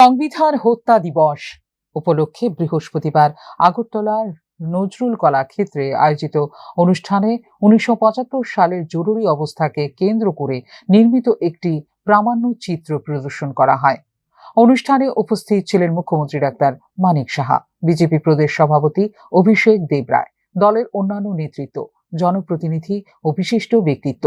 সংবিধান হত্যা দিবস উপলক্ষে বৃহস্পতিবার আগরতলার নজরুল কলাক্ষেত্রে আয়োজিত অনুষ্ঠানে 1975 সালের জরুরি অবস্থাকে কেন্দ্র করে নির্মিত একটি প্রামাণ্য চিত্র প্রদর্শন করা হয়। অনুষ্ঠানে উপস্থিত ছিলেন মুখ্যমন্ত্রী ডাক্তার মানিক সাহা, বিজেপি প্রদেশ সভাপতি অভিষেক দেবরায়, দলের অন্যান্য নেতৃত্ব, জনপ্রতিনিধি ও বিশিষ্ট ব্যক্তিত্ব।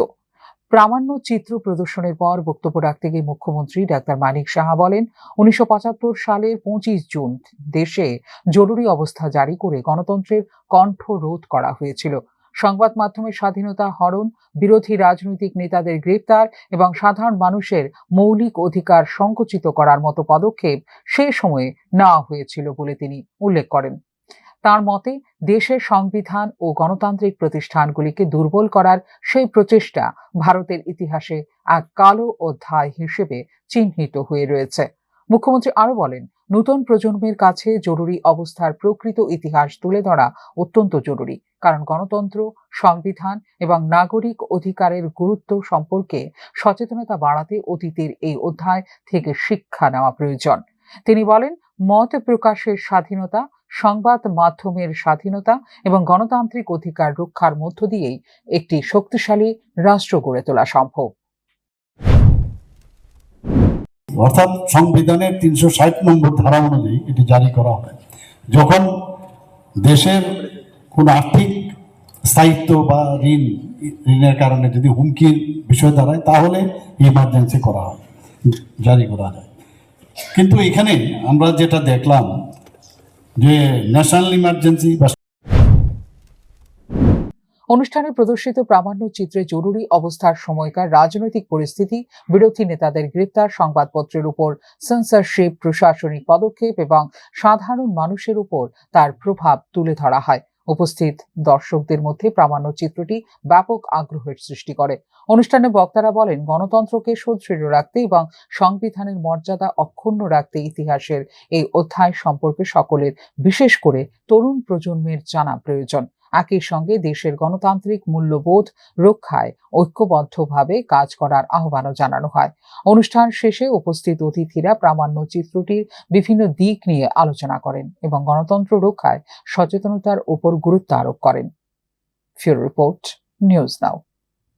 প্রামাণ্য চিত্র প্রদর্শনের পর বক্তব্য রাখতে গিয়ে মুখ্যমন্ত্রী ডাক্তার মানিক সাহা বলেন, 1975 সালের 25 জুন দেশে জরুরি অবস্থা জারি করে গণতন্ত্রের কণ্ঠ রোধ করা হয়েছিল। সংবাদ মাধ্যমের স্বাধীনতা হরণ, বিরোধী রাজনৈতিক নেতাদের গ্রেফতার এবং সাধারণ মানুষের মৌলিক অধিকার সংকুচিত করার মতো পদক্ষেপ সে সময়ে নেওয়া হয়েছিল বলে তিনি উল্লেখ করেন। তার মতে, দেশের সংবিধান ও গণতান্ত্রিক প্রতিষ্ঠানগুলিকে দুর্বল করার সেই প্রচেষ্টা ভারতের ইতিহাসে এক কালো অধ্যায় হিসেবে চিহ্নিত হয়ে রয়েছে। মুখ্যমন্ত্রী আরো বলেন, নতুন প্রজন্মের কাছে জরুরি অবস্থার প্রকৃত ইতিহাস তুলে ধরা অত্যন্ত জরুরি, কারণ গণতন্ত্র, সংবিধান এবং নাগরিক অধিকারের গুরুত্ব সম্পর্কে সচেতনতা বাড়াতে অতীতের এই অধ্যায় থেকে শিক্ষা নেওয়া প্রয়োজন। তিনি বলেন, মত প্রকাশের স্বাধীনতা, সংবাদ মাধ্যমের স্বাধীনতা এবং গণতান্ত্রিক অধিকার রক্ষার মধ্য দিয়েই একটি শক্তিশালী রাষ্ট্র গড়ে তোলা সম্ভব। অর্থাৎ সংবিধানের 360 নম্বর ধারা অনুযায়ী এটি জারি করা হয়। যখন দেশের কোন আর্থিক স্থায়িত্ব বা ঋণের কারণে যদি হুমকির বিষয় দাঁড়ায়, তাহলে ইমার্জেন্সি করা হয়, জারি করা যায়। কিন্তু এখানে আমরা যেটা দেখলাম যে ন্যাশনাল ইমার্জেন্সি বা অনুষ্ঠানে প্রদর্শিত প্রামাণ্য চিত্রে জরুরি অবস্থার সময়কার রাজনৈতিক পরিস্থিতি, বিরোধী নেতাদের গ্রেপ্তার, সংবাদপত্রের উপর সেন্সরশিপ, প্রশাসনিক পদক্ষেপ এবং সাধারণ মানুষের উপর তার প্রভাব তুলে ধরা হয়। উপস্থিত দর্শকদের মধ্যে প্রামাণ্য চিত্রটি ব্যাপক আগ্রহের সৃষ্টি করে। অনুষ্ঠানে বক্তারা বলেন, গণতন্ত্রকে সুদৃঢ় রাখতে এবং সংবিধানের মর্যাদা অক্ষুণ্ণ রাখতে ইতিহাসের এই অধ্যায় সম্পর্কে সকলের, বিশেষ করে তরুণ প্রজন্মের জানা প্রয়োজন। একই সঙ্গে দেশের গণতান্ত্রিক মূল্যবোধ রক্ষায় ঐক্যবদ্ধভাবে কাজ করার আহ্বানও জানানো হয়। অনুষ্ঠান শেষে উপস্থিত অতিথিরা প্রামাণ্য চিত্রটির বিভিন্ন দিক নিয়ে আলোচনা করেন এবং গণতন্ত্র রক্ষায় সচেতনতার উপর গুরুত্ব আরোপ করেন। ফিউরো রিপোর্ট, নিউজ নাও।